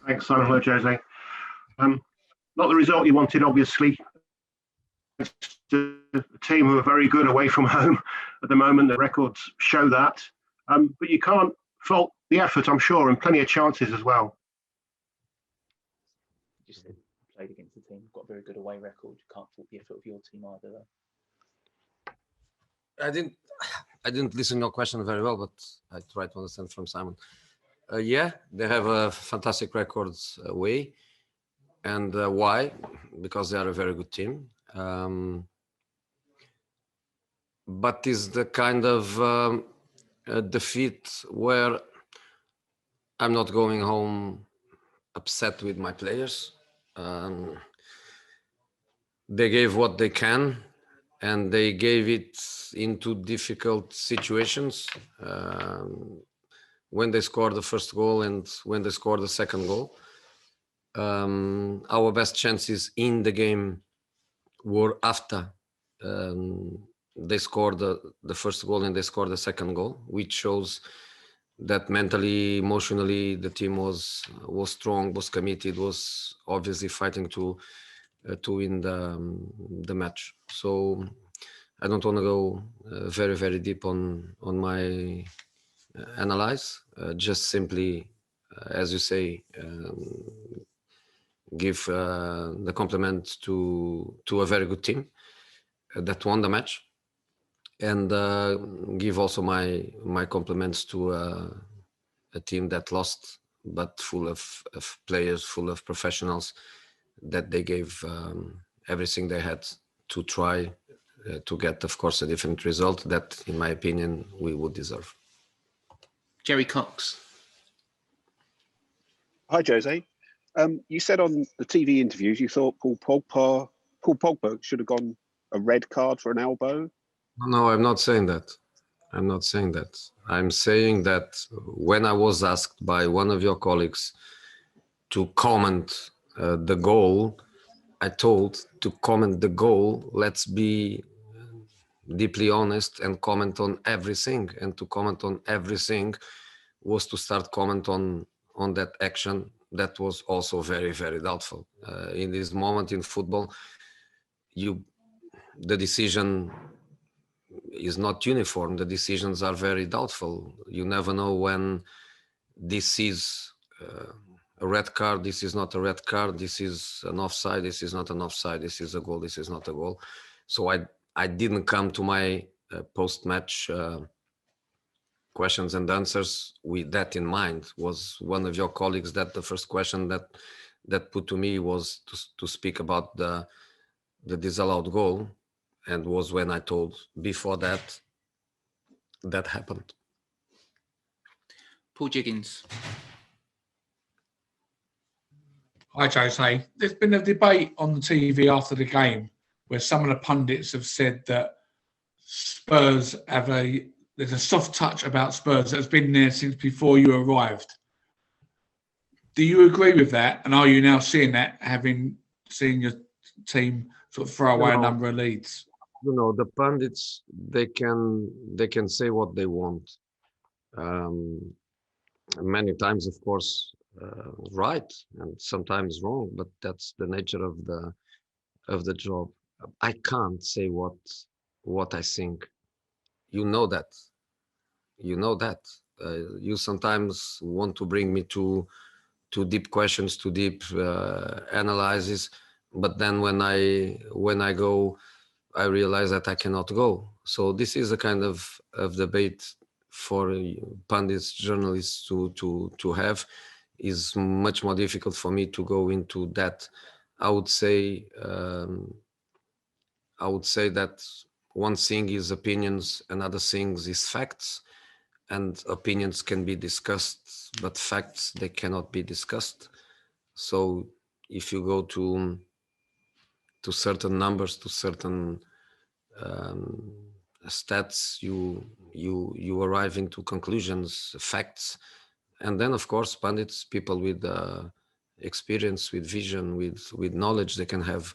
Thanks, Simon. Hello, Jose. Not the result you wanted, obviously. It's a team who are very good away from home at the moment. The records show that. But you can't fault the effort, I'm sure, and plenty of chances as well. You said played against the team, got a very good away record. You can't fault the effort of your team either, though. I didn't listen to your question very well, but I tried to understand from Simon. Yeah, they have a fantastic records away. And why? Because they are a very good team. But is the kind of defeat where I'm not going home upset with my players. They gave what they can, and they gave it into difficult situations. When they scored the first goal and when they scored the second goal, our best chances in the game were after they scored the first goal and they scored the second goal, which shows that mentally, emotionally, the team was strong, was committed, was obviously fighting to win the match. So I don't want to go very, very deep on my analyze. Just simply, as you say, give the compliment to a very good team that won the match, and give also my compliments to a team that lost, but full of players, full of professionals, that they gave everything they had to try to get, of course, a different result that, in my opinion, we would deserve. Jerry Cox. Hi, Jose. You said on the TV interviews you thought Paul Pogba should have gone a red card for an elbow. No, I'm not saying that. I'm saying that when I was asked by one of your colleagues to comment the goal, I told to comment the goal, let's be deeply honest and comment on everything. And to comment on everything was to start comment on that action that was also very, very doubtful. In this moment in football, the decision is not uniform. The decisions are very doubtful. You never know when this is a red card, this is not a red card, this is an offside, this is not an offside, this is a goal, this is not a goal. So I didn't come to my post-match questions and answers with that in mind. Was one of your colleagues that the first question that put to me was to speak about the disallowed goal, and was when I told before that happened. Paul Jiggins. Hi, Jose. There's been a debate on the TV after the game where some of the pundits have said that Spurs there's a soft touch about Spurs that's been there since before you arrived. Do you agree with that? And are you now seeing that, having seen your team sort of throw away a number of leads? You know, the pundits, they can say what they want. Many times, of course, right, and sometimes wrong, but that's the nature of the job. I can't say what I think. You know that. You sometimes want to bring me to deep questions, to deep analysis, but then when I go, I realize that I cannot go. So this is a kind of debate for pundits, journalists to have. Is much more difficult for me to go into that. I would say that one thing is opinions, another thing is facts, and opinions can be discussed, but facts, they cannot be discussed. So if you go to certain numbers, to certain stats, you arrive into conclusions, facts, and then of course pundits, people with experience, with vision, with knowledge, they can have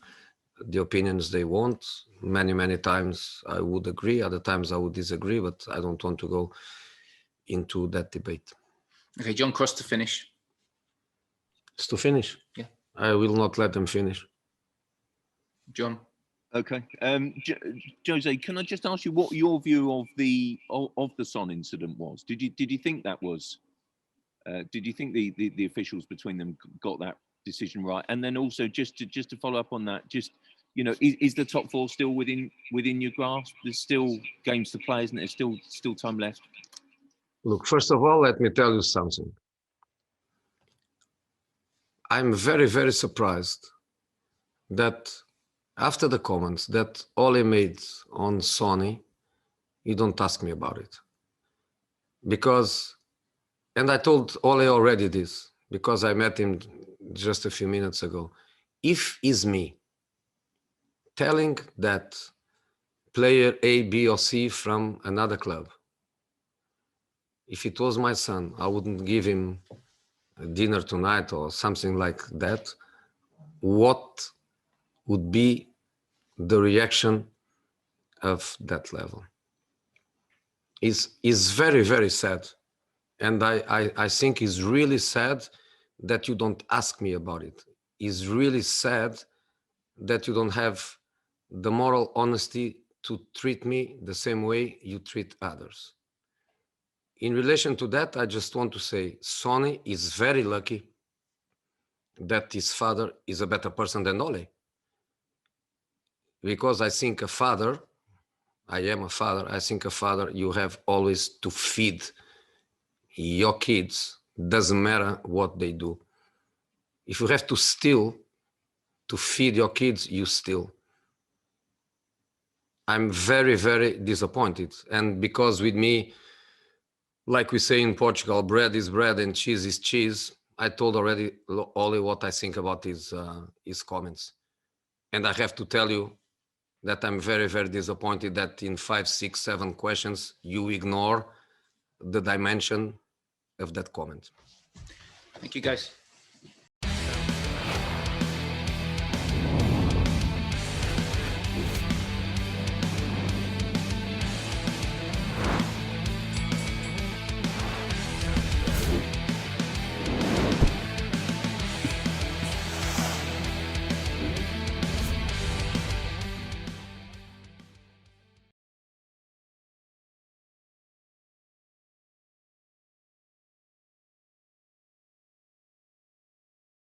the opinions they want. Many times I would agree, other times I would disagree, but I don't want to go into that debate. Okay, John Cross to finish. It's to finish. Yeah. I will not let them finish. John. Okay. Jose, can I just ask you what your view of the Son incident was? Did you think that was? Did you think the officials between them got that decision right? And then also just to follow up on that, just is the top four still within your grasp? There's still games to play, isn't there? There's still time left. Look, first of all, let me tell you something. I'm very, very surprised that after the comments that Ole made on Sonny, you don't ask me about it. Because, and I told Ole already this, because I met him just a few minutes ago. If it's me telling that player A, B, or C from another club, if it was my son, I wouldn't give him a dinner tonight or something like that. What would be the reaction of that level? Is very, very sad. And I think it's really sad that you don't ask me about it. It's really sad that you don't have the moral honesty to treat me the same way you treat others. In relation to that, I just want to say Sonny is very lucky that his father is a better person than Ole. Because I think a father, I am a father, I think a father, you have always to feed your kids, doesn't matter what they do. If you have to steal to feed your kids, you steal. I'm very, very disappointed. And because with me, like we say in Portugal, bread is bread and cheese is cheese, I told already Ole what I think about his comments. And I have to tell you that I'm very, very disappointed that in 5, 6, 7 questions, you ignore the dimension of that comment. Thank you, guys.